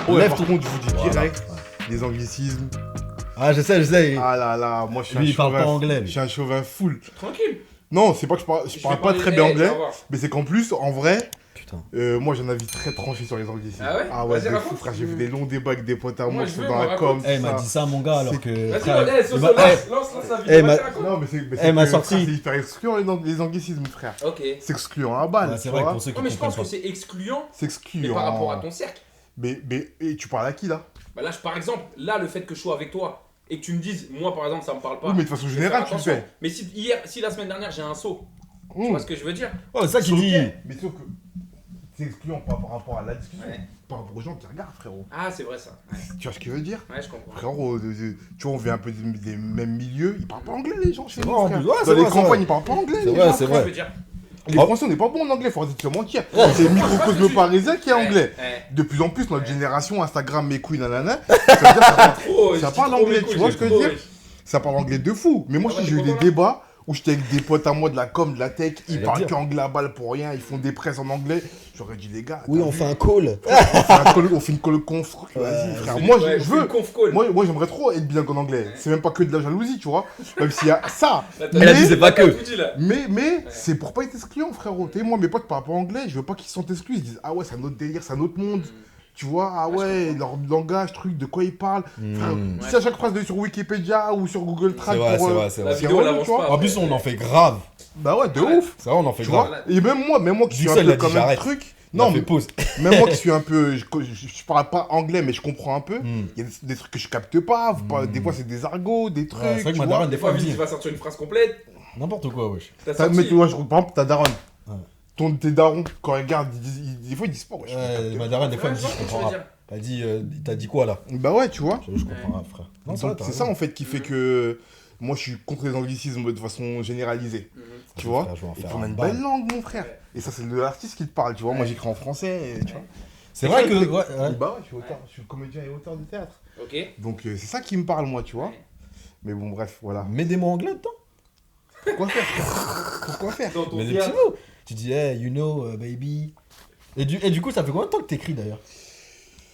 Ouais, Lève par ton... contre, je vous dis Voilà. direct, les anglicismes. Ah, je sais. Ah là là, moi je suis Lui, un il parle chauvin. pas anglais, lui. Je suis un chauvin full. Tranquille. Non, c'est pas que je parle pas très bien anglais, mais c'est qu'en plus, en vrai, Putain. moi j'ai un avis très tranché sur les anglicismes. Ah ouais de Vas-y, fou, raconte. frère, j'ai fait des longs débats avec des potes à Moi, moi je qui sont veux, dans moi, la com. raconte. tout Eh, il m'a ça. dit ça, mon gars, alors que. Vas-y, frère, ouais, il m'a- lance sa Eh, vie. ma- Vas-y, raconte. Non, mais Eh, m'a que, sorti. frère, c'est hyper excluant les anglicismes, frère. Ok. C'est excluant à balle. Ouais, c'est tu vrai que vois. pour ceux qui Ouais, mais je pense comprennent que pas. c'est excluant, C'est mais excluant. par rapport à ton cercle. Mais et tu parles à qui là? Bah là, par exemple, là, le fait que je sois avec toi et que tu me dises, moi par exemple, ça me parle pas. Oui, mais de façon je vais générale, faire tu le attention. fais. Mais si la semaine dernière j'ai un saut, tu Mmh. vois ce que je veux dire? Oh, c'est ça qu'il dit. Mais sauf que c'est excluant par rapport à la discussion. Ouais. Par rapport aux gens qui regardent, frérot. Ah, c'est vrai ça. Ouais, Tu vois ce que je veux dire? ouais je comprends. Frérot, tu vois, on vient un peu des mêmes milieux. Ils parlent pas anglais, les gens chez C'est nous. vrai, en frère. plus. Ouais, c'est Dans les vrai, c'est campagnes, vrai. ils parlent pas anglais. C'est les vrai, gens. c'est Je vrai. veux dire. Les Français, on n'est pas bon en anglais, faut arrêter de se mentir. C'est le microcosme parisien qui est anglais. Ouais. De plus en plus, notre génération, Instagram, mes couilles, nanana, ça veut dire que ça parle- Oh, ça je parle dis trop anglais, mes couilles, tu vois j'ai ce que je veux trop, dire? Ça parle anglais de fou. Mais moi, Ah ouais, j'ai eu mais des comment débats où j'étais avec des potes à moi de la com, de la tech, ils J'allais parlent dire. qu'anglais à balle pour rien, ils font des presses en anglais. J'aurais dit, les gars, Oui, t'as on vu, fait un call. on fait une call conf. Vas-y, frère. Moi, je fais veux. une conf call. Moi, j'aimerais trop être bilingue en anglais. C'est même pas que de la jalousie, tu vois. Même s'il y a ça. Là, t'as- Elle a dit, c'est pas t'as que. tout dit, là. Mais c'est pour pas être excluant, frérot. Tu sais, moi, mes potes parlent pas anglais, je veux pas qu'ils se sentent exclus. Ils disent, ah ouais, c'est un autre délire, c'est un autre monde. Tu vois, ah ouais, leur langage, truc, de quoi ils parlent. Frère, Mmh. si à chaque phrase de sur Wikipédia ou sur Google C'est Trad vrai, pour. c'est vrai, c'est La vrai. vidéo, elle relou, avance tu vois. pas. En plus, on en fait grave. Bah ouais, de Ouais. ouf. C'est vrai, on en fait Tu grave. vois. Et même moi qui suis un Dixon, il a peu dit, quand même j'arrête. truc. On a Non, fait mais pause. même moi qui suis un peu. Je parle pas anglais, mais je comprends un peu. Hmm. Il y a des trucs que je capte pas. Des fois, c'est des argots, des trucs. Ouais, c'est vrai que tu ma vois. daronne, des Des fois, fois, elle me vite, dit tu vas sortir une phrase complète. n'importe quoi, wesh. T'as Mais sorti. tu vois, par exemple, ta daronne. Ouais. Tes darons, quand ils regardent, des fois, ils disent pas. Ouais, je Ouais, capte ma daronne, des fois, Ouais, elle me dit, je je vois ce que tu comprends veux pas. dire. Elle dit, t'as dit quoi là? Bah ouais, tu vois. Je comprends pas, frère. Non, Donc, ça va, t'as c'est raison. ça en fait qui fait que moi je suis contre les anglicismes de façon généralisée. Tu vois. Frère, je vais en Et faire puis on a un une bal. belle langue, mon frère. Et ça, c'est l'artiste qui te parle, tu vois. Moi j'écris en français, et, tu vois. C'est vrai que. Et Ouais, ouais. bah ouais, je suis comédien et auteur de théâtre. Ok. Donc c'est ça qui me parle, moi, tu vois. Ouais. Mais bon, bref, voilà. Mets des mots anglais dedans. Pourquoi faire frère Pourquoi faire Dans ton Mais des théâtre. petits mots. Tu dis, hey, you know, baby. Et du coup, ça fait combien de temps que t'écris d'ailleurs?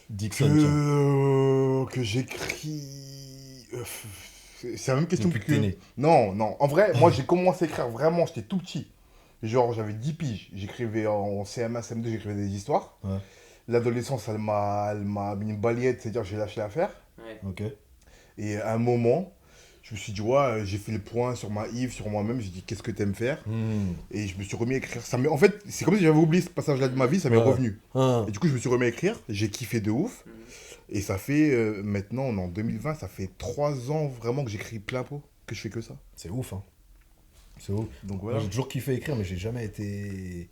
Dixon, tiens. Que j'écris. C'est la même question Depuis que t'es né. Non, non. En vrai, moi j'ai commencé à écrire vraiment, j'étais tout petit. Genre, j'avais 10 piges. J'écrivais en CM1, CM2, j'écrivais des histoires. Ouais. L'adolescence, elle m'a mis une balayette, c'est-à-dire j'ai lâché l'affaire. Ouais. Ok. Et à un moment, je me suis dit, ouais, j'ai fait le point sur ma Yves, sur moi-même. J'ai dit, qu'est-ce que t'aimes faire? Et je me suis remis à écrire. En fait, c'est comme si j'avais oublié ce passage-là de ma vie, ça m'est Ouais. revenu. Ah. Et du coup, je me suis remis à écrire. J'ai kiffé de ouf. Et ça fait, maintenant, on est en 2020, ça fait 3 ans vraiment que j'écris plein pot, que je fais que ça. C'est ouf, hein. C'est ouf. Donc Moi, voilà. j'ai toujours kiffé écrire, mais j'ai jamais été.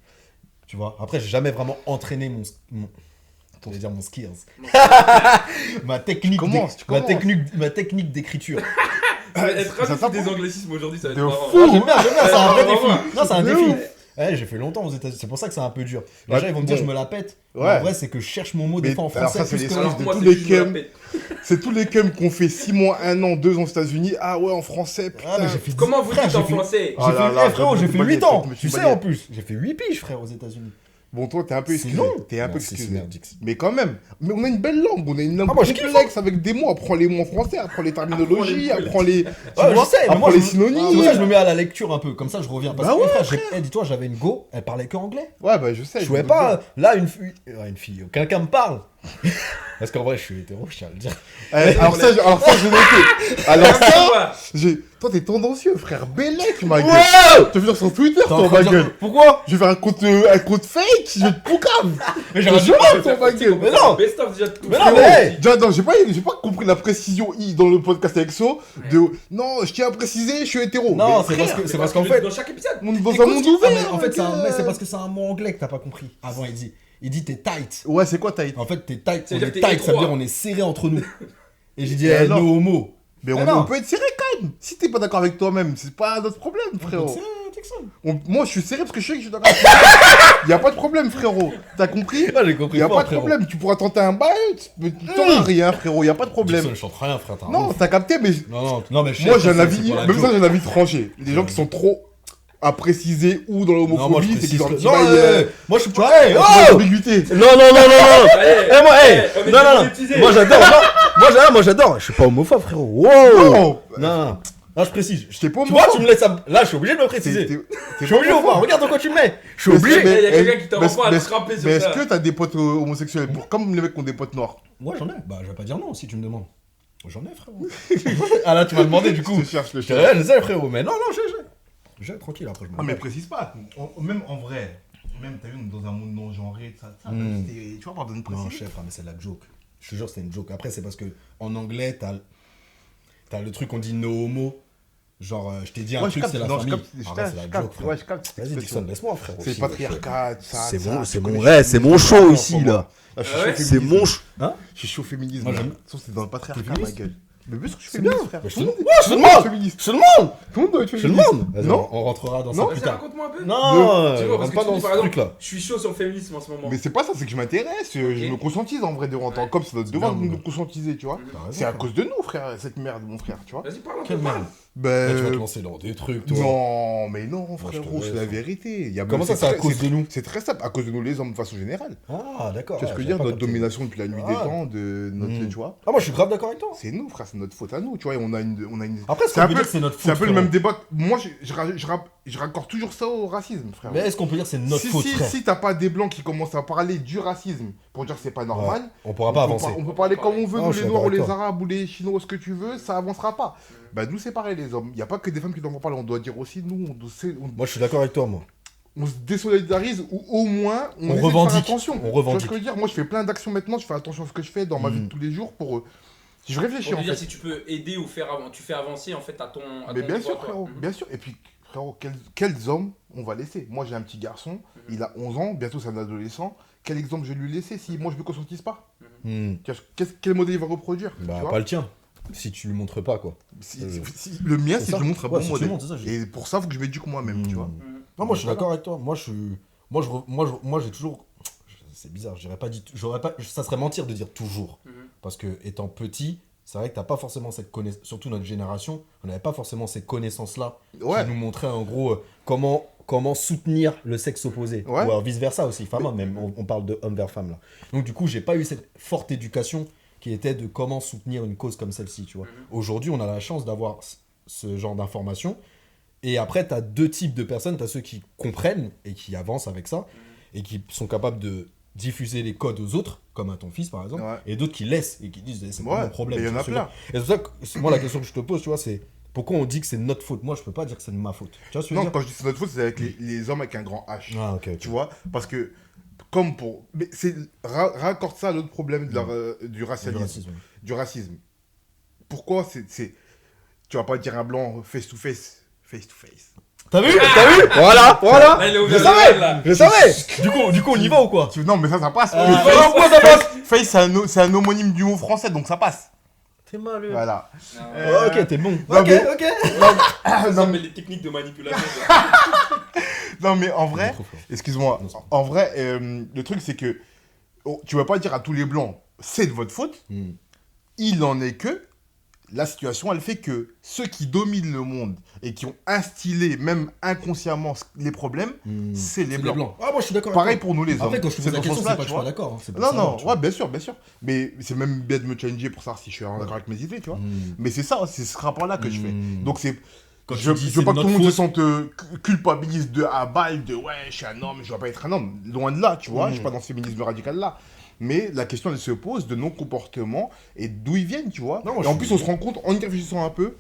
Tu vois. Après, j'ai jamais vraiment entraîné mon skills. ma technique. Tu commences. Ma technique d'écriture. Être Ça traduit des t'apprend. anglicismes aujourd'hui, ça va être De marrant. fou. J'aime bien, c'est un vrai Ouais, défi. ouais. Non, c'est un De défi. ouf. Ouais, j'ai fait longtemps aux États-Unis, c'est pour ça que c'est un peu dur. Les Ouais, gens ils vont me dire bon. je me la pète. Mais Ouais. en vrai, c'est que je cherche mon mot des Mais fois en alors français. ça, c'est plus les que- choses Alors, de moi, tous c'est les juste, je me la cums. pète. C'est tous les cums qu'on fait 6 mois, 1 an, 2 ans aux États-Unis. Ah ouais, en français, putain. Ah, mais j'ai fait Comment vous frère, dites en j'ai fait- français Ah là là, frérot, j'ai fait je me 8 ans. baguette, je Tu me sais baguette. en plus, j'ai fait 8 piges frère aux États-Unis. Bon, toi, t'es un peu excusé. Sinon T'es un peu Non, c'est excusé. merdix. Mais quand même. Mais on a une belle langue. On a une langue Ah, moi, je kiffe, complexe avec des mots. Apprends les mots en français, apprends les terminologies, apprends les. Tu Ouais, je vois, sais, mais apprends moi, les c'est pour synonymes. ça que je me mets à la lecture un peu, comme ça je reviens. Parce Bah que ouais, frère, dis-toi, j'avais une go, elle parlait que anglais. Ouais, bah je sais. Je jouais pas, là une fille, quelqu'un me parle. Parce qu'en vrai, je suis hétéro, je tiens à le dire. Alors ça, je noté. Alors ça, Quoi toi, t'es tendancieux, frère. Bellec, ma gueule. Wow Tu veux dire sur Twitter, T'es en toi, train ma de dire- gueule. Pourquoi Je vais faire un compte fake, je vais te poucave. Mais j'aurais dû Je pas. vais faire ma gueule. Mais non. Best of déjà de tout. Mais non, mais hey. Non, j'ai pas compris la précision dans le podcast avec So de non, je tiens à préciser, je suis hétéro. Non, Mais c'est parce frère, que c'est parce qu'en fait. Dans chaque épisode. on est dans un Écoute, monde ah, ouvert. mais en fait, mec, c'est parce que c'est un mot anglais que t'as pas compris. Avant, il dit t'es tight. Ouais, c'est quoi tight? En fait, t'es tight. Ça On veut est dire que t'es tight, ça veut dire étroit. on est serré entre nous. Et j'ai dit, Et eh, alors no homo. Mais Mais on non. peut être serré quand même. Si t'es pas d'accord avec toi-même, c'est pas notre problème, frérot. C'est Dixon. Moi, je suis serré parce que je sais que je suis d'accord avec toi. Y a pas de problème, frérot. T'as compris? Ah, j'ai compris. Y a fort, pas de frérot. problème. Tu pourras tenter un bail, tu t'auras rien, frérot. Y a pas de problème. Dixon, je chante rien, frère. t'as un Non, ouf. t'as capté, mais Non, mais je moi sais, j'ai un c'est avis, pour la même joke. ça j'ai un avis tranché. Des gens qui sont trop à préciser où dans Non, moi je l'homophobie, c'est précise. qu'ils ont un Non, petit bail, moi je suis pas. Hey, oh oh ambiguïté. Non, non, non, non, non. Allez, Eh, moi, hey, on est non, non, non. monétisé. Moi j'adore. Non, moi j'adore. Je suis pas homophobe, frérot. Wow. Non. Non. Là je précise. Je t'ai pas Tu vois, tu me laisses. Là, je suis obligé de me préciser. Je suis obligé ou pas? Regarde dans quoi tu me mets. Je suis obligé. Il y a quelqu'un qui t'a mais- pas à mais- te rappeler sur Mais ça. est-ce que t'as des potes homosexuels comme les mecs qui ont des potes noirs? Moi j'en ai. Bah, je vais pas dire non si tu me demandes. J'en ai, frérot. Ah là, tu m'as demandé du coup. Je te cherche, Je sais, frérot. Mais non, non, j'ai. Tranquille, après je m'en Ah, mais vais. précise pas. Même en vrai, même t'as vu, on est dans un monde non-genré, tu vois, pardon, une Non, précision. chef, mais c'est la joke. Je te jure, c'est une joke. Après, c'est parce que en anglais, t'as le truc, on dit no homo. Genre, je t'ai dit un truc, c'est la famille. Ah, ouais, c'est la joke, frère. Ouais, je capte. Vas-y, Dixon, laisse-moi, frère. C'est le patriarcat, ça. C'est ça, mon, tu c'est connais mon, le ouais, c'est mon féminisme, show moi, ici, moi. là. Ah, je suis Ah ouais chaud C'est féminisme. mon show. Hein? Je suis chaud féminisme. Moi, là. j'aime- Sauf que c'est dans le patriarcat, T'es ma féministe gueule. Mais bien sûr que je suis C'est bien. féministe, frère. Mais je Tout te le monde- demande. Je te tout le monde est demande. féministe. Je te demande. Tout le monde doit être Je te féministe. demande. Vas-y, Non. on rentrera dans Non. ça plus Vas-y, tard. raconte-moi un peu. Non, Tu vois, parce rentre que pas tu dans dis, ce par exemple, truc-là. je suis chaud sur le féminisme en ce moment. Mais c'est pas ça, c'est que je m'intéresse, je me conscientise en vrai devant toi. Comme c'est notre devoir de bien, nous mon conscientiser, tu vois. T'as raison, C'est à frère. cause de nous, frère, cette merde, mon frère, tu vois. Vas-y, parle un Quelle peu. merde. Là, tu vas te Ben. lancer dans des trucs, toi. Non, mais non, je te frérot, laisse, c'est la hein. vérité. Il y a Comment même- ça, c'est à très- cause de nous? C'est très simple, à cause de nous, les hommes, de façon générale. Ah, d'accord. Tu vois ce que je veux dire, notre domination depuis la nuit des temps, de notre, tu vois. Ah, moi, je suis grave d'accord avec toi. C'est nous, frère, c'est notre faute à nous, tu vois. Et on a une. Après, est-ce C'est qu'on un peut peu, dire que c'est notre faute? c'est un peu le frérot même débat. Moi, je raccorde toujours ça au racisme, frère. Mais est-ce qu'on peut dire que c'est notre faute, frère? Si t'as pas des blancs qui commencent à parler du racisme pour dire que c'est pas normal, On pourra pas avancer. on peut parler comme on veut, Ah, nous je les suis noirs ou d'accord les avec toi. arabes ou les chinois, ce que tu veux, ça avancera pas. Bah nous c'est pareil les hommes, il y a pas que des femmes qui doivent en parler, on doit dire aussi nous, Moi, je suis d'accord avec toi, moi. on se désolidarise ou au moins on essaie de faire revendique. attention. On Tu vois revendique. ce que je veux dire? Moi je fais plein d'actions maintenant, je fais attention à ce que je fais dans ma vie de tous les jours pour si je réfléchis Pour en te dire fait. si tu peux aider ou tu fais avancer en fait à ton. Mais bien niveau sûr à toi. frérot, Mhm. bien sûr. Et puis frérot, quels hommes on va laisser? Moi j'ai un petit garçon, il a 11 ans, bientôt c'est un adolescent. Quel exemple je vais lui laisser si moi je me conscientise pas? Hmm. Quel modèle il va reproduire? Bah, tu vois? pas le tien. Si tu lui montres pas, quoi. Le mien, C'est c'est ça. que je montre un Ouais, bon si tu modèle. montres, c'est ça, je dis. Et pour ça, il faut que je m'éduque moi-même, tu vois. Mhm. Non, moi, je suis d'accord avec toi. Moi, j'ai toujours. C'est bizarre, j'aurais pas dit. Ça serait mentir de dire toujours. Mhm. Parce que, étant petit, c'est vrai que t'as pas forcément cette connaissance. Surtout notre génération, on n'avait pas forcément ces connaissances-là Ouais. qui nous montraient en gros comment soutenir le sexe opposé. Ouais. Ou alors vice-versa aussi, femme-homme, même. On parle de homme vers femme là. Donc, du coup, j'ai pas eu cette forte éducation qui était de comment soutenir une cause comme celle-ci, tu vois. Aujourd'hui, on a la chance d'avoir ce genre d'informations. Et après, tu as deux types de personnes. Tu as ceux qui comprennent et qui avancent avec ça et qui sont capables de diffuser les codes aux autres, comme à ton fils par exemple, Ouais. et d'autres qui laissent et qui disent c'est Ouais, pas mon problème. et il y en tu a vois ce que je veux plein. dire. Et c'est pour ça que moi, la question que je te pose, tu vois, c'est pourquoi on dit que c'est notre faute? Moi, je peux pas dire que c'est de ma faute. Tu vois ce que je veux Non, dire? quand je dis c'est notre faute, c'est avec les hommes avec un grand H. Ah, ok. Tu vois? Parce que, comme pour. Mais c'est. Raccorde ça à l'autre problème de du racialisme. Du racisme. Pourquoi c'est. Tu vas pas dire un blanc face to face. Face to face. T'as vu? Voilà, voilà. Là, il est Je ouvert le savais, bal, là. je savais. Du coup, on y va ou quoi? Non, mais ça passe. Ah, Mais pourquoi ça passe? Face, c'est un homonyme du mot français, donc ça passe. T'es malheureux. Voilà. Ok, t'es bon. non, Ok, mais- ok. Ça mais les techniques de manipulation. quoi. Non, mais en vrai, Trop fort. excuse-moi, Non, c'est- en vrai, le truc c'est que tu vas pas dire à tous les blancs, c'est de votre faute. Hmm. Il en est que la situation, elle fait que ceux qui dominent le monde et qui ont instillé, même inconsciemment, les problèmes, Hmm. c'est les C'est blancs. Ah, moi, je suis d'accord. Pareil avec toi. pour nous les hommes. Après, quand je te pose la dans ce question, c'est sens-là, pas que je tu suis pas vois. d'accord. hein, c'est pour Non, savoir, non, tu ouais, bien sûr, bien sûr. Mais c'est même bien de me challenger pour savoir si je suis d'accord avec mes idées, tu vois. Hmm. Mais c'est ça, c'est ce rapport-là que je fais. Hmm. Donc c'est. Quand Je tu dis veux c'est pas que de tout le monde notre se sente culpabilise de à balle de ouais, je suis un homme, je dois pas être un homme. Loin de là, tu vois, je suis pas dans ce féminisme radical là. Mais la question elle se pose de nos comportements et d'où ils viennent, tu vois. Non, moi, et en je plus, suis- on se rend compte, en y réfléchissant un peu,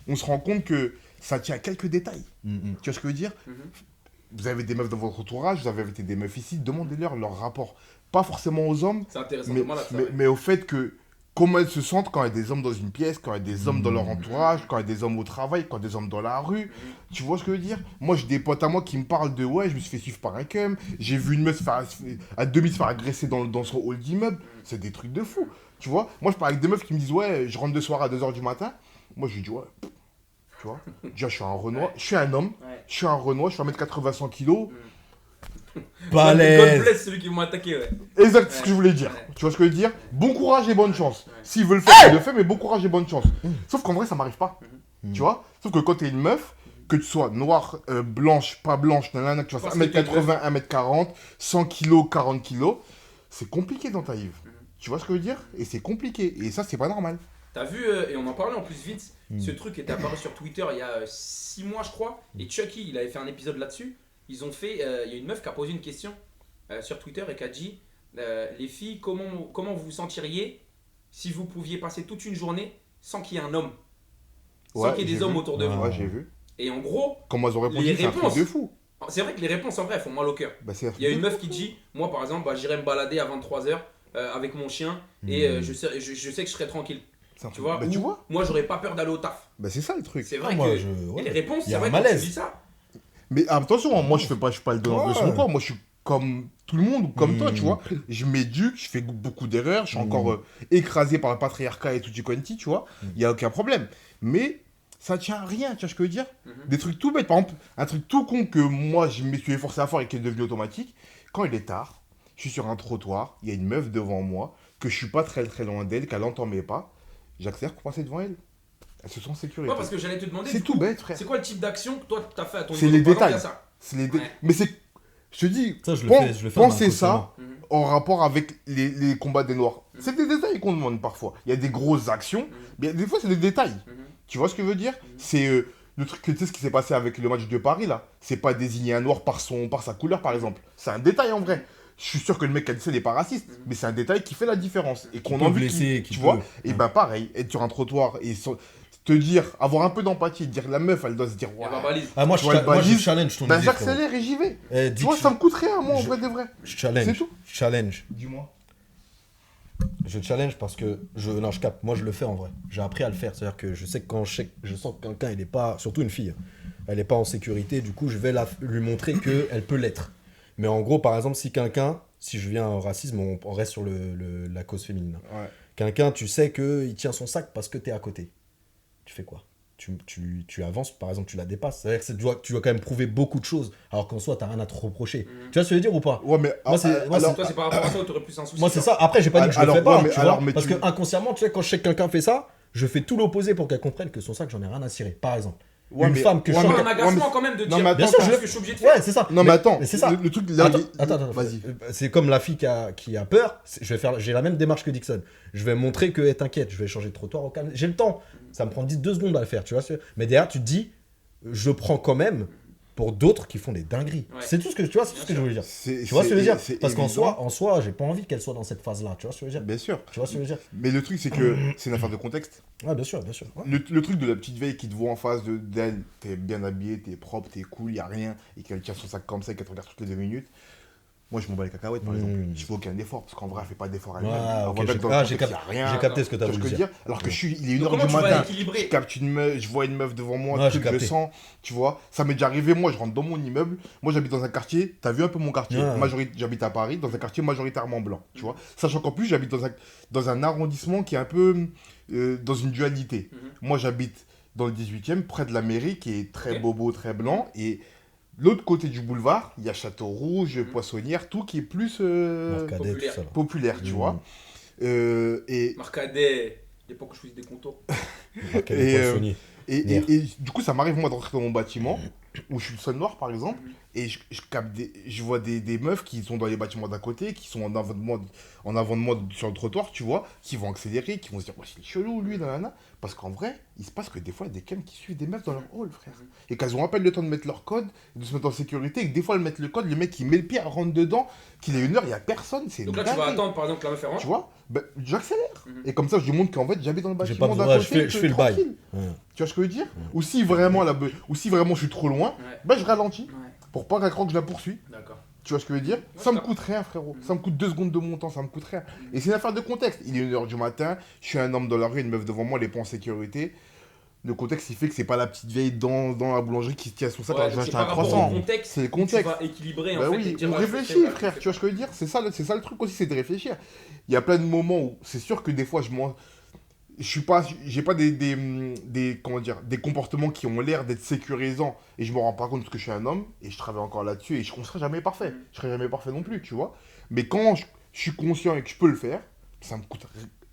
on se rend compte que ça tient à quelques détails. Hmm. Tu vois ce que je veux dire? Vous avez des meufs dans votre entourage, vous avez été des meufs ici, demandez-leur leur rapport. Pas forcément aux hommes, C'est intéressant. mais, Demande à ça. mais, ouais. mais au fait que comment elles se sentent quand il y a des hommes dans une pièce, quand il y a des hommes dans leur entourage, quand il y a des hommes au travail, quand il y a des hommes dans la rue. Tu vois ce que je veux dire? Moi, j'ai des potes à moi qui me parlent de ouais, je me suis fait suivre par un cum, j'ai vu une meuf à demi se faire agresser dans son hall d'immeuble. C'est des trucs de fou. Tu vois? Moi, je parle avec des meufs qui me disent ouais, je rentre de soir à 2h du matin. Moi, je lui dis ouais. Tu vois? Déjà, je suis un Renoir, je suis un homme, Ouais. je suis un Renoir, je fais 1m80, 100 kg. God Balèze. bless celui qui m'a attaqué, ouais. Exact, c'est ce que je voulais dire. Ouais. Tu vois ce que je veux dire? Bon courage et bonne chance. Ouais. S'il veut le faire, il le fait, mais bon courage et bonne chance. Sauf qu'en vrai, ça m'arrive pas. Tu vois? Sauf que quand t'es une meuf, que tu sois noire, blanche, pas blanche, nanana, que tu fasses Parce que t'es 1m80, 1m40, 100 kg, 40 kg, c'est compliqué dans ta Yves. Tu vois ce que je veux dire? Et c'est compliqué. Et ça, c'est pas normal. T'as vu, et on en parlait en plus vite, ce truc était apparu sur Twitter il y a 6 mois, je crois, et Chucky, il avait fait un épisode là-dessus. Ils ont fait, il y a une meuf qui a posé une question sur Twitter et qui a dit les filles, comment vous vous sentiriez si vous pouviez passer toute une journée sans qu'il y ait un homme, sans qu'il y ait j'ai des hommes vu. autour de vous. Ouais, j'ai vu. Et en gros, Comment ils ont répondu, Les c'est un truc réponses. de fou. c'est vrai que les réponses en vrai elles font mal au cœur. Bah, c'est un Il y a truc une de meuf fou. qui dit, moi par exemple, j'irai me balader à 23h avec mon chien et je sais que je serai tranquille. C'est un Tu truc- vois, Bah, ou tu vois. moi j'aurais pas peur d'aller au taf. Bah, c'est ça le truc. C'est vrai Moi, que. ouais. Et les réponses, Il y c'est a vrai un que tu malaise. dis ça. Mais attention, moi je suis pas le donneur de Ouais. son corps, moi je suis comme tout le monde, ou comme toi, tu Mm. vois. Je m'éduque, je fais beaucoup d'erreurs, je suis encore écrasé par le patriarcat et tout quanti, tu vois. Il y a aucun problème. Mais ça tient à rien, tu vois ce que je veux dire. Des trucs tout bêtes, par exemple, un truc tout con que moi je me suis efforcé à faire et qui est devenu automatique. Quand il est tard, je suis sur un trottoir, il y a une meuf devant moi, que je suis pas très très loin d'elle, qu'elle entend mes pas, j'accélère pour passer devant elle. Elle se sent en sécurité. Ouais, parce que j'allais te demander. C'est du tout coup, bête, frère. C'est quoi le type d'action que toi t'as fait à ton C'est niveau? les Donc, par exemple, détails. il y a ça. C'est les Ouais. Mais c'est. Je te dis, Ça, je le pen- fais. Je le fais pensez inconsciemment. ça en rapport avec les combats des Noirs. C'est des détails qu'on demande parfois. Il y a des grosses actions, mais des fois c'est des détails. Tu vois ce que je veux dire? C'est le truc, tu sais ce qui s'est passé avec le match de Paris là. C'est pas désigner un Noir par sa couleur par exemple. C'est un détail en vrai. Je suis sûr que le mec qui a dit ça n'est pas raciste, mais c'est un détail qui fait la différence et qu'on peut a envie blesser, tu qui vois. peut. Et ben pareil, être sur un trottoir et te dire, avoir un peu d'empathie, dire la meuf, elle doit se dire, Elle va ouais, balise. Ah, moi, Tu vois, le moi, je balise, challenge ton ben idée, frérot. j'accélère et j'y vais. Eh, dis Tu vois, que ça me coûte rien, moi, en je- vrai de vrai. je challenge. C'est tout. Je challenge. Dis-moi. Je challenge parce que non, je capte. Moi, je le fais en vrai. J'ai appris à le faire. C'est-à-dire que je sais que quand je sens que quelqu'un, il est pas, surtout une fille, elle est pas en sécurité. Du coup, je vais lui montrer que elle peut l'être. Mais en gros, par exemple, si je viens au racisme, on reste sur la cause féminine. Ouais. Quelqu'un, tu sais que il tient son sac parce que t'es à côté. Tu fais quoi? Tu avances, par exemple, tu la dépasses. C'est-à-dire que tu dois quand même prouver beaucoup de choses, alors qu'en soi, t'as rien à te reprocher. Tu vois ce que je veux dire ou pas? Ouais, mais Moi, c'est- moi, alors, Toi, c'est par rapport à ça où t'aurais plus un souci. Moi, c'est toi. ça. Après, j'ai pas dit que je le Alors, fais pas, ouais, mais tu alors, vois, mais parce tu- que inconsciemment, tu sais, quand je sais que quelqu'un fait ça, je fais tout l'opposé pour qu'elle comprenne que son sac, j'en ai rien à cirer. Par exemple, ouais, une mais- femme que ouais, je C'est sens pas mais- un agacement ouais, mais- quand même de Non, dire. mais Bien attends, sûr, ce que je suis obligé de faire. Ouais, c'est ça. Non, mais attends, mais c'est ça. Le truc, là, Attends, vas-y. C'est comme la fille qui a peur. J'ai la même démarche que Dixon. Je vais montrer que, t'inquiète, je vais changer de trottoir au calme. J'ai le temps. Ça me prend 2 secondes à le faire, tu vois. Mais derrière, tu te dis, je prends quand même pour d'autres qui font des dingueries. Ouais. C'est tout ce que, tu vois, c'est tout ce que je voulais dire. C'est- Tu vois ce que je veux dire? c'est Parce qu'en évident. soi, j'ai pas envie qu'elle soit dans cette phase-là. Tu vois ce que je veux dire? Bien sûr. Tu vois ce que je veux dire? Mais le truc, c'est que c'est une affaire de contexte. Ouais, bien sûr, bien sûr. Ouais. Le truc de la petite veille qui te voit en face d'elle, t'es bien habillé, t'es propre, t'es cool, y a rien, et qu'elle tient son sac comme ça et qu'elle te regarde toutes les 2 minutes. Moi, je m'en bats les cacahuètes, par exemple. Je fais aucun effort, parce qu'en vrai, elle fait pas d'effort à elle-même. Ah, Elle ok, voit bien j'ai- que dans le ah, j'ai contexte, capté. y a rien. J'ai capté ce que Tu t'as vois ce voulu que je veux dire. dire? Alors que il est 1h Donc, comment du tu vas matin, équilibrer? je capte une meuf, je vois une meuf devant moi, Ouais, un truc, j'ai je capté. sens, tu vois. Ça m'est déjà arrivé, moi, je rentre dans mon immeuble. Moi, j'habite dans un quartier, t'as vu un peu mon quartier, Ouais. j'habite à Paris, dans un quartier majoritairement blanc, tu vois. Sachant qu'en plus, j'habite dans un arrondissement qui est un peu dans une dualité. Moi, j'habite dans le 18e, près de la mairie, qui est très Ok. bobo, très blanc, et l'autre côté du boulevard, il y a Château Rouge, Poissonnière, tout qui est plus Marcadet, tout populaire. ça. là. populaire, tu vois. Et, Marcadet, l'époque où je faisais des contours. Marcadet, Et, Poissonnier. Merde. et du coup, ça m'arrive moi d'entrer dans mon bâtiment, où je suis le seul noir par exemple, et je vois des meufs qui sont dans les bâtiments d'à côté, qui sont en avant de moi sur le trottoir, tu vois, qui vont accélérer, qui vont se dire, ouais, c'est chelou lui, nanana. Parce qu'en vrai, il se passe que des fois, il y a des cams qui suivent des meufs dans leur hall, frère. Et qu'elles ont à peine le temps de mettre leur code, de se mettre en sécurité, et que des fois, elles mettent le code, le mec il met le pied, elle rentre dedans, qu'il est 1h, il n'y a personne, c'est Donc une là, tu vas dinguerie. attendre par exemple que la meuf elle rentre. Tu vois, ben, j'accélère. Et comme ça, je lui montre qu'en fait, j'habite dans le J'ai pas bâtiment besoin, d'à côté. je fais le bail. tranquille. Ouais. Tu vois ce que je veux dire? Ou si vraiment je suis trop loin, Ouais. ben je ralentis. Ouais, Pour pas qu'elle croie que je la poursuis. d'accord. Tu vois ce que je veux dire? Ça me coûte rien, frérot. Ça me coûte 2 secondes de mon temps, ça me coûte rien. Et c'est une affaire de contexte. Il est 1h du matin, je suis un homme dans la rue, une meuf devant moi, elle est pas en sécurité. Le contexte, il fait que c'est pas la petite vieille dans la boulangerie qui se tient son sac Ouais, alors que donc je c'est vais acheter par un rapport croissant. au contexte. C'est le Tu contexte. vas équilibrer Bah en fait. oui, et dire, on ouais, je réfléchit, fais, ouais, frère, je tu vois ce que je veux dire? C'est ça le truc aussi, c'est de réfléchir. Il y a plein de moments où c'est sûr que des fois, j'ai pas comment dire, des comportements qui ont l'air d'être sécurisants et je me rends pas compte parce que je suis un homme et je travaille encore là-dessus et on serait jamais parfait. Je serai jamais parfait non plus, tu vois. Mais quand je suis conscient et que je peux le faire, ça me coûte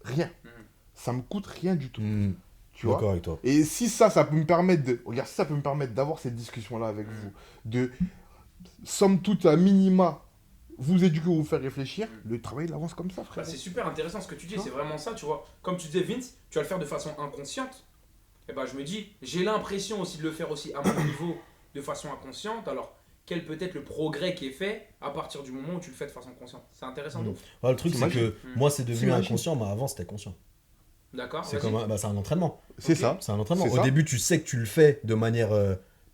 rien. Ça me coûte rien du tout. Mm. Tu vois. D'accord avec toi. Et si ça peut me permettre de... Regarde, si ça peut me permettre d'avoir cette discussion-là avec vous, de, somme toute, à minima, vous éduquer, vous faire réfléchir, le travail, il avance comme ça, frère. Bah, c'est super intéressant ce que tu dis, Tu vois. c'est vraiment ça, tu vois. Comme tu disais, Vince, tu vas le faire de façon inconsciente. Et bah, je me dis, j'ai l'impression aussi de le faire aussi à mon niveau de façon inconsciente. Alors, quel peut être le progrès qui est fait à partir du moment où tu le fais de façon consciente? C'est intéressant, donc. Ouais, le truc, c'est que moi, c'est devenu T'imagines. inconscient, mais avant, c'était conscient. D'accord, C'est vas-y. comme c'est un entraînement. C'est Ok. ça. C'est un entraînement. C'est Au ça. début, tu sais que tu le fais de manière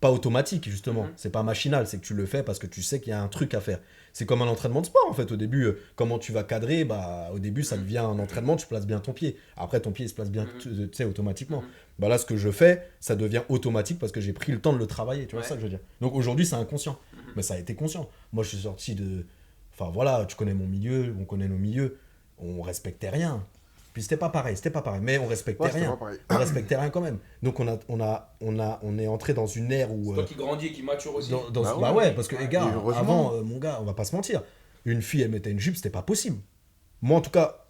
pas automatique, justement. Mhm. C'est pas machinal, c'est que tu le fais parce que tu sais qu'il y a un truc à faire. C'est comme un entraînement de sport, en fait. Au début, comment tu vas cadrer, bah, au début, ça devient un entraînement, tu places bien ton pied. Après, ton pied, il se place bien, Mhm. tu sais, automatiquement. Mhm. Bah là, ce que je fais, ça devient automatique parce que j'ai pris le temps de le travailler. Tu vois Ouais. ça que je veux dire. Donc aujourd'hui, c'est inconscient. Mhm. Mais ça a été conscient. Moi, je suis sorti de... Enfin, voilà, tu connais mon milieu, on connaît nos milieux. On respectait rien. Puis c'était pas pareil, mais on respectait Ouais, c'était rien. pas pareil. On respectait rien quand même. Donc on est entré dans une ère où... C'est toi qui grandis et qui mature aussi. bah ouais, parce que les gars, Et heureusement. avant, mon gars, on va pas se mentir. Une fille, elle mettait une jupe, c'était pas possible. Moi en tout cas,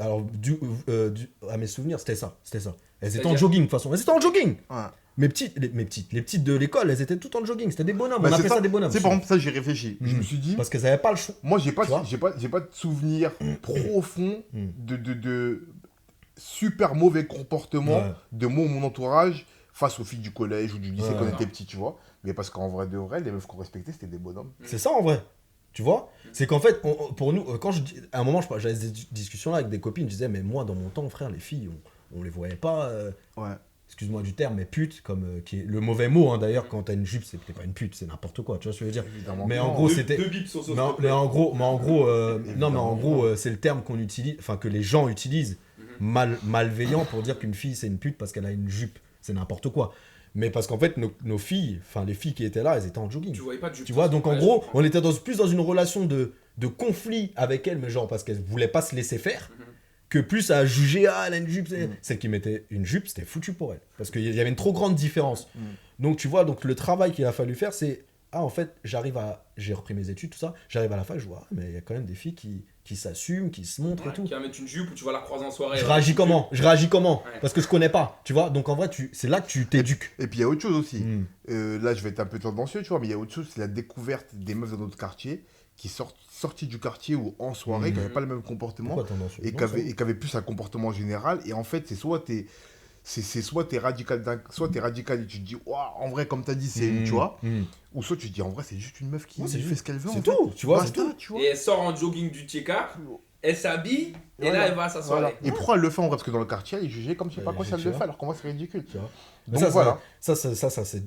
alors à mes souvenirs, c'était ça. Elles étaient en C'est-à-dire jogging de toute façon. Elles étaient en jogging. Ouais. Les petites de l'école, elles étaient toutes en jogging. C'était des bonhommes. Bah, on c'est appelait ça des bonhommes. Tu sais, par exemple, ça, j'ai réfléchi. Je Mhm. me suis dit, Parce qu'elles avaient pas le choix. moi, j'ai pas Tu vois de souvenir profond Mm. de super mauvais comportement Ouais. de moi ou mon entourage face aux filles du collège ou du lycée Ouais. quand on était petits, tu vois. Mais parce qu'en vrai de vrai, les meufs qu'on respectait, c'était des bonhommes. C'est ça en vrai. Tu vois. C'est qu'en fait, pour nous, à un moment, j'avais des discussions là avec des copines, je disais, mais moi, dans mon temps, frère, les filles, on les voyait pas, Ouais. excuse-moi du terme, mais putes, comme qui est le mauvais mot, hein, d'ailleurs, quand t'as une jupe, c'était pas une pute, c'est n'importe quoi, tu vois ce que je veux dire. Évidemment. Mais que en non. gros, c'était. Deux bips sur sauce. Mais en gros, Évidemment. c'est le terme qu'on utilise, enfin que les gens utilisent malveillant pour dire qu'une fille c'est une pute parce qu'elle a une jupe, c'est n'importe quoi. Mais parce qu'en fait, nos filles, enfin les filles qui étaient là, elles étaient en jogging. Tu voyais pas de jupe. Tu vois, donc en Ouais, gros, je comprends. on était plus dans une relation de conflit avec elle, mais genre parce qu'elle voulait pas se laisser faire, Mhm. que plus à juger, ah, elle a une jupe. Mhm. Celle qui mettait une jupe, c'était foutu pour elle. Parce qu'il y avait une trop grande différence. Mhm. Donc tu vois, donc le travail qu'il a fallu faire, c'est, ah en fait, j'ai repris mes études, tout ça, j'arrive à la fac, je vois, ah, mais il y a quand même des filles qui s'assument, qui se montrent et Ouais, tout. qui va mettre une jupe ou tu vas la croiser en soirée. Je réagis comment Ouais. Parce que je connais pas, tu vois. Donc en vrai, c'est là que tu t'éduques. Et puis il y a autre chose aussi. Mm. Là, je vais être un peu tendancieux, tu vois, mais il y a autre chose, c'est la découverte des meufs dans notre quartier qui sorties du quartier ou en soirée, Mhm. qui n'avaient pas le même comportement Pourquoi tendancieux et Non, qui avaient plus un comportement général. Et en fait, c'est soit t'es radical, soit t'es radical et tu te dis, waouh, en vrai, comme t'as dit, c'est une, tu vois, ou soit tu te dis, en vrai, c'est juste une meuf qui Ouais, c'est fait juste- ce qu'elle veut. c'est en tout, fait. tu vois, c'est Basta, tout. tu vois. Et elle sort en jogging du Tcheka, elle s'habille, et Voilà. là elle va à sa soirée. Voilà. Et pourquoi elle le fait en vrai? Parce que dans le quartier, elle est jugée comme je sais pas Ouais, quoi si elle tu le vois. fait, alors qu'en vrai, c'est ridicule. Tu vois. Mais Donc ça, voilà.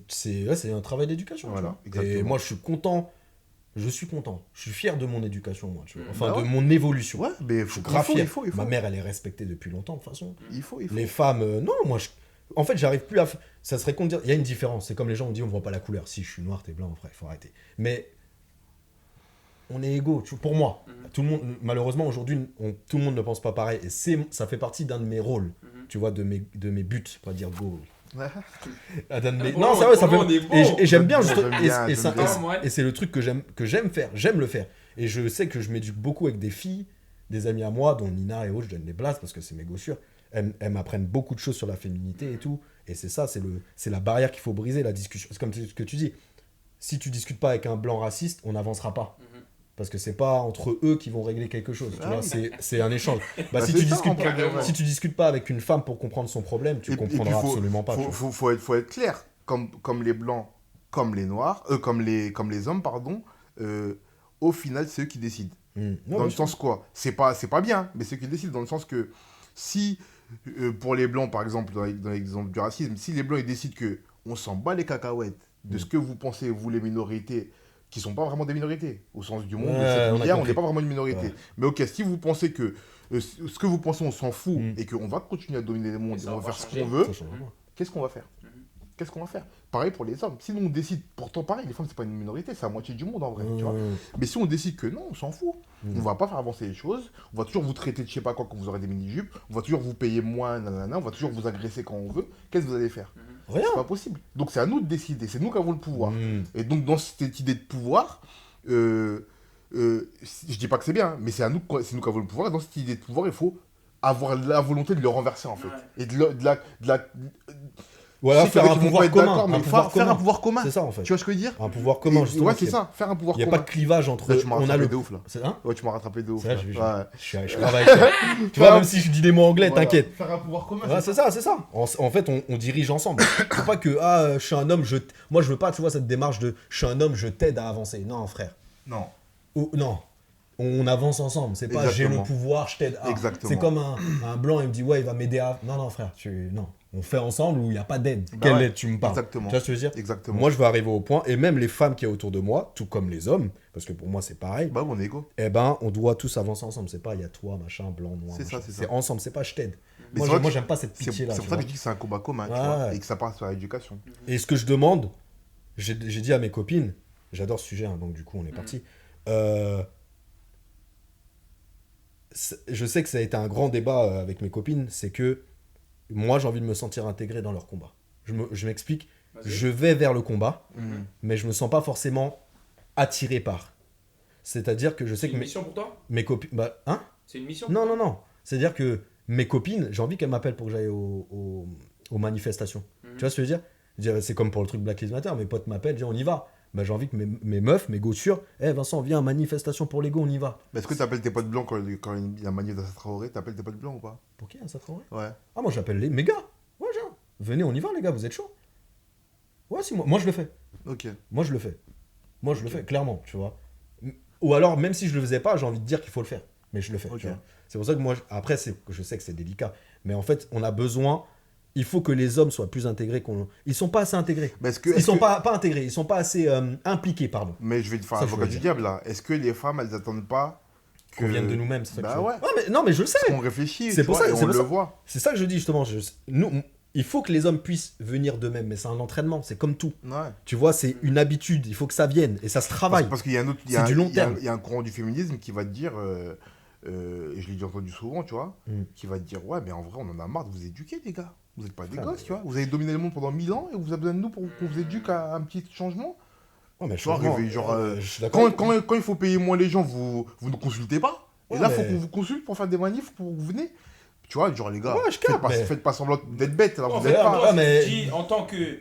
c'est un travail d'éducation. tu Voilà, vois. exactement. Et moi, je suis content. Je suis fier de mon éducation, moi. Tu vois. Enfin, Bah ouais. de mon évolution. Ouais, mais Je suis grave fier. il faut. Ma mère, elle est respectée depuis longtemps, de toute façon. Il faut. Les femmes, non, moi, en fait, j'arrive plus à. Ça serait con de dire. Il y a une différence. C'est comme les gens ont dit, on voit pas la couleur. Si je suis noir, t'es blanc, frère, il faut arrêter. Mais on est égaux, pour moi. Mhm. Tout le monde, malheureusement, aujourd'hui, tout le monde ne pense pas pareil. Et ça fait partie d'un de mes rôles, Mhm. tu vois, de mes buts, pas dire goal. Ouais. D'un de mes- Pour Non, moi, c'est vrai, ça pour moi, fait. on est bon. Et j'aime bien, J'aime bien, et j'aime bien. Ouais. c'est le truc que j'aime faire. J'aime le faire. Et je sais que je m'éduque beaucoup avec des filles, des amis à moi, dont Nina et autres, je donne des blagues parce que c'est mes gossures. Elles m'apprennent beaucoup de choses sur la féminité et tout. Et c'est ça, c'est la barrière qu'il faut briser, la discussion. C'est comme ce que tu dis. Si tu discutes pas avec un blanc raciste, on n'avancera pas. Mhm. Parce que c'est pas entre eux qui vont régler quelque chose. Tu Ah vois, oui. c'est un échange. Bah, si, c'est tu ça, discutes, en vrai de vrai. si tu discutes pas avec une femme pour comprendre son problème, tu Et puis, comprendras absolument pas. tu vois. faut être clair. Comme les blancs, comme les noirs, comme les hommes, pardon, au final, c'est eux qui décident. Non, Dans bien le sûr. sens quoi? C'est pas bien, mais c'est eux qui décident. Dans le sens que si, pour les blancs, par exemple, dans l'exemple du racisme, si les blancs ils décident que on s'en bat les cacahuètes de ce que vous pensez, vous les minorités, qui sont pas vraiment des minorités, au sens du monde, Ouais, de 7 on a milliards, on compris. n'est pas vraiment une minorité. Ouais. Mais ok, si vous pensez que ce que vous pensez, on s'en fout, Mm. et qu'on va continuer à dominer le monde, Et et ça on va va pas faire ce changer. qu'on veut, Ça change rien. qu'est-ce qu'on va faire? Mhm. Qu'est-ce qu'on va faire? Pareil pour les hommes. Si nous on décide, pourtant pareil, les femmes c'est pas une minorité, c'est la moitié du monde en vrai, tu vois. Mais si on décide que non, on s'en fout, Mm. on va pas faire avancer les choses, on va toujours vous traiter de je sais pas quoi quand vous aurez des mini-jupes, on va toujours vous payer moins, nanana, on va toujours vous agresser quand on veut, qu'est-ce que vous allez faire? Rien. C'est pas possible. Donc c'est à nous de décider, c'est nous qui avons le pouvoir. Mm. Et donc dans cette idée de pouvoir, je dis pas que c'est bien, mais c'est nous qui avons le pouvoir, et dans cette idée de pouvoir, il faut avoir la volonté de le renverser, en fait. Ouais. Et de la... Voilà, Je sais qu'il y faire en un a qui vont pouvoir pas être commun. d'accord, mais faire un pouvoir commun. C'est ça, en fait. Tu vois ce que je veux dire? Un pouvoir commun, Et- justement. Ouais, c'est ça, faire un pouvoir Il n'y a commun. pas de clivage entre. Là, tu m'as On a rattrapé le. de ouf, là. C'est hein Ouais, tu m'as rattrapé de ouf. C'est vrai, là. je travaille. Tu vois, même si je dis des mots anglais, Voilà. t'inquiète. Faire un pouvoir commun, Ouais, c'est ça. En fait, on dirige ensemble. Faut pas que, je suis un homme, moi, je veux pas, tu vois, cette démarche de je suis un homme, je t'aide à avancer. Non, frère. Non. Non. On avance ensemble. C'est pas j'ai le Exactement. pouvoir, je t'aide à. Exactement. C'est comme un blanc, il me dit, ouais, il va m'aider à. Non, frère, non. On fait ensemble où il n'y a pas d'aide. Bah Quelle ouais, aide tu me parles? exactement. Tu vois ce que je veux dire? Exactement. Moi, je veux arriver au point, et même les femmes qui est autour de moi, tout comme les hommes, parce que pour moi, c'est pareil. Bah, on est égaux. Eh ben, on doit tous avancer ensemble. C'est pas il y a toi, machin, blanc, noir. C'est machin. ça, c'est ça. C'est ensemble, c'est pas je t'aide. Mais Moi, c'est vrai que j'aime pas cette C'est pitié-là. c'est tu pour ça que vois. je dis que c'est un combat commun, tu Ouais. vois, et que ça passe par l'éducation. Et ce que je demande, j'ai dit à mes copines, j'adore ce sujet, hein, donc du coup, on est parti. Je sais que ça a été un grand débat avec mes copines, c'est que moi, j'ai envie de me sentir intégré dans leur combat. Je m'explique. Vas-y. Je vais vers le combat, Mhm. mais je me sens pas forcément attiré par. C'est-à-dire que je sais C'est que une mission pour toi? mes copines... Bah, hein? C'est une mission? Non. C'est-à-dire que mes copines, j'ai envie qu'elles m'appellent pour que j'aille aux manifestations. Mhm. Tu vois ce que je veux dire? C'est comme pour le truc Black Lives Matter, mes potes m'appellent, disent on y va. Bah, j'ai envie que mes meufs, mes gossures, Vincent, viens à manifestation pour l'ego, on y va. Mais est-ce que tu appelles tes potes blancs quand il y a manif d'Assa Traoré? Tu appelles tes potes blancs ou pas? Pour qui, hein, ça Traoré? Ouais. Ah, moi j'appelle mes gars. Ouais, viens. Venez, on y va, les gars, vous êtes chauds? Ouais, si, moi je le fais. Ok. Moi je le fais, clairement, tu vois. Ou alors, même si je le faisais pas, j'ai envie de dire qu'il faut le faire. Mais je le fais. Ok. Tu vois. C'est pour ça que moi, après, je sais que c'est délicat. Mais en fait, on a besoin. Il faut que les hommes soient plus intégrés. Ils sont pas assez intégrés. Mais Ils sont pas intégrés. Ils sont pas assez impliqués, pardon. Mais je vais te faire Ça, je l'avocat veux du dire. diable là. Est-ce que les femmes, elles attendent pas Qu'on vienne de nous-mêmes, c'est ça que Bah tu veux. ouais. Mais, non, mais je le sais. On réfléchit, C'est tu pour vois, ça- et c'est on pour le ça. voit. C'est ça que je dis justement. Il faut que les hommes puissent venir d'eux-mêmes. Mais c'est un entraînement. C'est comme tout. Ouais. Tu vois, c'est une habitude. Il faut que ça vienne. Et ça se travaille. Parce qu'il y a un autre, C'est du long terme. il y a un courant du féminisme qui va te dire, et je l'ai déjà entendu souvent, tu vois, qui va te dire, ouais, mais en vrai, on en a marre de vous éduquer, les gars. Vous n'êtes pas des Ah, gosses, mais- tu vois. Vous avez dominé le monde pendant 1000 ans et vous avez besoin de nous pour qu'on vous éduque à un petit changement. Ouais, mais Tu vois, changement, genre, je suis d'accord. Quand il faut payer moins les gens, vous ne consultez pas. Et Ouais, là, il mais- faut qu'on vous consulte pour faire des manifs, pour que vous venez. Tu vois, genre, les gars, Ouais, je capte, mais- faites pas semblant d'être bêtes, alors Non, vous en n'êtes fait, pas. moi, Ouais, mais- je dis, en tant que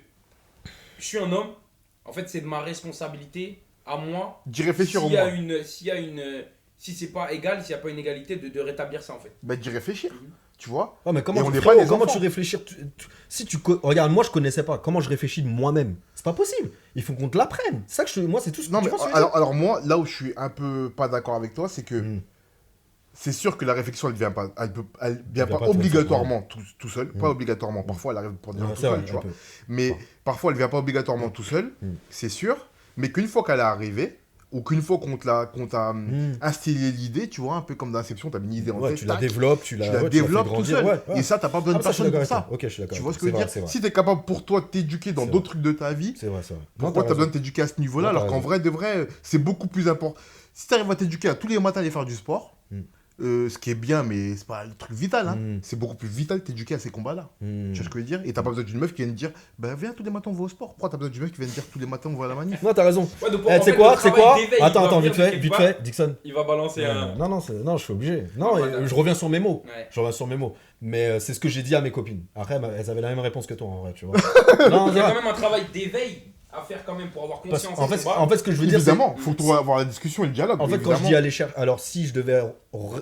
je suis un homme, en fait, c'est de ma responsabilité à moi. D'y réfléchir au S'il y a moins. si c'est pas égal, s'il n'y a pas une égalité, de rétablir ça en fait. Bah, d'y réfléchir, Mhm. tu vois. Ouais, mais Et comment, on n'est frérot, pas des comment enfants. tu réfléchis Si tu regarde, moi je connaissais pas. Comment je réfléchis de moi-même? C'est pas possible. Il faut qu'on te l'apprenne. C'est ça que moi c'est tout ce que Non, tu mais vois ce que je veux dire alors moi, là où je suis un peu pas d'accord avec toi, c'est que c'est sûr que la réflexion, elle vient pas, elle vient pas pas tout obligatoirement tout seul, pas obligatoirement. Parfois, elle arrive pour des gens Ouais, tout c'est seul, vrai, tu un vois. peu. Mais parfois, elle vient pas obligatoirement tout seul, c'est sûr. Mais qu'une fois qu'elle est arrivée, ou qu'une fois qu'on t'a instillé l'idée, tu vois, un peu comme dans Inception, t'as une idée en Ouais, tête, tu la tac, développes, tu la tu la ouais, développes fais tout grandir, seul. ouais, ouais. Et ça, t'as pas besoin Ah, de ça, je suis personne d'accord pour avec ça. toi. Ok, je suis d'accord. Tu vois avec ce que je toi. veux C'est dire? vrai, Si t'es capable pour toi de t'éduquer dans C'est d'autres trucs de ta vie, c'est vrai. Non, pourquoi t'as t'as besoin raison. de t'éduquer à ce niveau-là Non, t'as alors qu'en raison. vrai, de vrai, c'est beaucoup plus important. Si t'arrives à t'éduquer à tous les matins aller faire du sport, ce qui est bien, mais c'est pas le truc vital, hein. C'est beaucoup plus vital de t'éduquer à ces combats-là. Tu vois ce que je veux dire? Et t'as pas besoin d'une meuf qui vient te dire, bah viens tous les matins on va au sport. Pourquoi t'as besoin d'une meuf qui vient te dire tous les matins on va à la manif? Non, t'as raison. Ouais, donc, Eh, en tu sais fait, quoi? le Tu sais travail quoi? d'éveil, il doit Attends, venir vite de fait, quelque vite part. fait, Dixon. Il va balancer un. Non, je suis obligé. Non, voilà. je reviens sur mes mots. Ouais. Je reviens sur mes mots. Mais c'est ce que j'ai dit à mes copines. Après, elles avaient la même réponse que toi, en vrai, tu vois. Non, Il y a ça quand va. même un travail d'éveil à faire quand même pour avoir Parce- conscience. en et fait, se battre. en fait, ce que je veux dire, c'est... Évidemment, faut trouver avoir la discussion et le dialogue. En fait, quand je évidemment. dis aller chercher... Alors, si je devais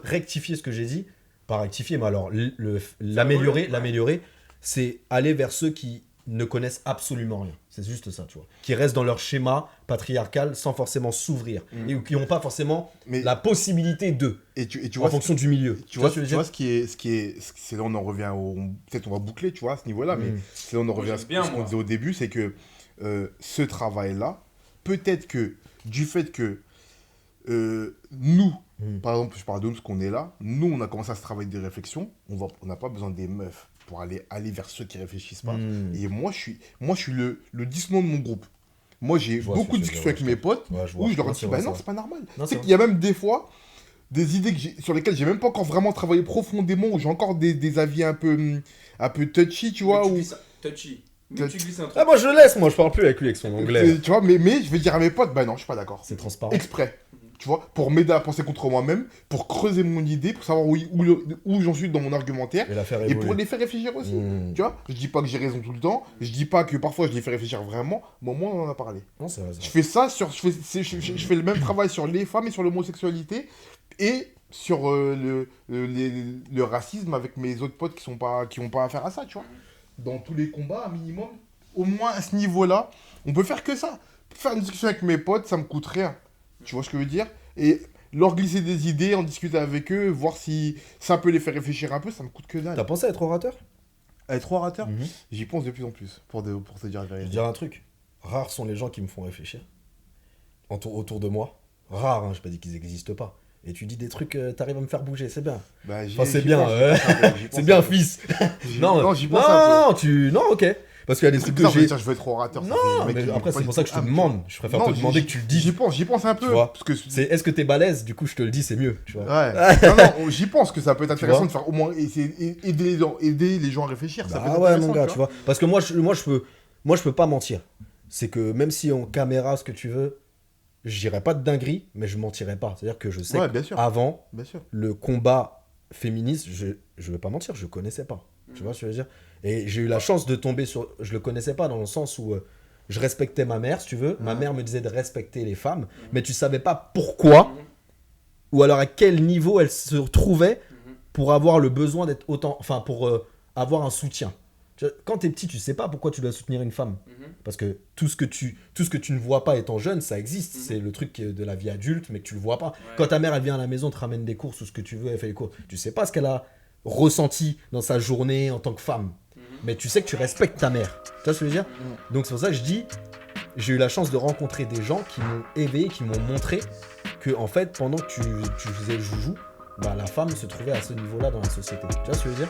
rectifier ce que j'ai dit, pas rectifier, mais alors l'améliorer, c'est aller vers ceux qui ne connaissent absolument rien. C'est juste ça, tu vois. Qui restent dans leur schéma patriarcal sans forcément s'ouvrir. Et qui n'ont pas forcément Mais- la possibilité d'eux, Et tu en vois, fonction du milieu. tu vois, ce que je veux tu vois dire c'est là on en revient au, peut-être on va boucler, tu vois, à ce niveau-là, mais c'est là on en revient à ce j'aime bien, qu'on moi. disait au début, c'est que ce travail-là, peut-être que du fait que nous, par exemple, je parle de nous, parce qu'on est là, nous, on a commencé à se travailler des réflexions, on n'a pas besoin des meufs pour aller vers ceux qui réfléchissent pas. Et moi, je suis le dysnon de mon groupe. Moi, j'ai vois beaucoup ce de que tu veux discussions dire, avec mes potes Ouais, je vois. où je leur Non, dis, c'est bah vrai, non, c'est c'est pas normal. Non, Tu c'est sais vrai. qu'il y a même des fois des idées sur lesquelles j'ai même pas encore vraiment travaillé profondément, où j'ai encore des avis un peu touchy, tu vois. Mais tu Ou, glisses touchy. Mais tu glisses un truc. Ah, moi, je laisse, moi, je parle plus avec lui, avec son anglais. tu vois, mais je vais dire à mes potes, bah non, je suis pas d'accord. C'est transparent. Exprès. tu vois, pour m'aider à penser contre moi-même, pour creuser mon idée, pour savoir où j'en suis dans mon argumentaire, Et la faire et pour évoluer. les faire réfléchir aussi. Tu vois, je dis pas que j'ai raison tout le temps, je dis pas que parfois je les fais réfléchir vraiment, mais au moins on en a parlé. Non, c'est vrai, c'est Je vrai. fais ça je fais le même travail sur les femmes et sur l'homosexualité et sur le racisme avec mes autres potes qui ont pas affaire à ça, tu vois. Dans tous les combats, un minimum, au moins à ce niveau-là, on peut faire que ça. Faire une discussion avec mes potes, ça me coûte rien. Tu vois ce que je veux dire? Et leur glisser des idées, en discuter avec eux, voir si ça peut les faire réfléchir un peu, ça me coûte que dalle. T'as pensé à être orateur? Être orateur, Mhm. j'y pense de plus en plus, pour te dire la Je vais vérité. te dire un truc. Rares sont les gens qui me font réfléchir. Autour de moi. Rares, hein, je pas dit qu'ils n'existent pas. Et tu dis des trucs, t'arrives à me faire bouger, c'est bien. Bah, Enfin, c'est bien, c'est bien, fils. Non, j'y pense un peu. Non, ok. Parce qu'il y a des trucs que j'ai. Je veux être orateur. Non, mais après, c'est pour ça que je te demande. Je préfère te demander que tu le dises. J'y pense un peu. Tu vois, parce que C'est est-ce que t'es balèze? Du coup, je te le dis, c'est mieux. Tu vois. Ouais. Non, j'y pense que ça peut être Tu intéressant vois de faire au moins aider les gens à réfléchir. Ça peut Ah être ouais, intéressant, mon gars, tu vois. Parce que moi, je peux pas mentir. C'est que même si en caméra, ce que tu veux, je dirais pas de dinguerie, mais je mentirais pas. C'est-à-dire que je sais Ouais, bien sûr. qu'avant, Bien sûr. le combat féministe, je vais pas mentir, je connaissais pas. Tu vois ce que je veux dire? Et j'ai eu la chance de tomber sur. Je le connaissais pas dans le sens où je respectais ma mère, si tu veux. Ma mère me disait de respecter les femmes, mais tu savais pas pourquoi ou alors à quel niveau elle se trouvait pour avoir le besoin d'être autant. Enfin, pour avoir un soutien. Tu vois, quand t'es petit, tu sais pas pourquoi tu dois soutenir une femme. Parce que tout ce que tu ne vois pas étant jeune, ça existe. C'est le truc de la vie adulte, mais que tu le vois pas. Quand ta mère, elle vient à la maison, te ramène des courses ou ce que tu veux, elle fait les courses. Tu sais pas ce qu'elle a ressenti dans sa journée en tant que femme. Mais tu sais que tu respectes ta mère. Tu vois ce que je veux dire? Donc c'est pour ça que je dis, j'ai eu la chance de rencontrer des gens qui m'ont éveillé, qui m'ont montré que en fait, pendant que tu faisais le joujou, bah, la femme se trouvait à ce niveau-là dans la société. Tu vois ce que je veux dire?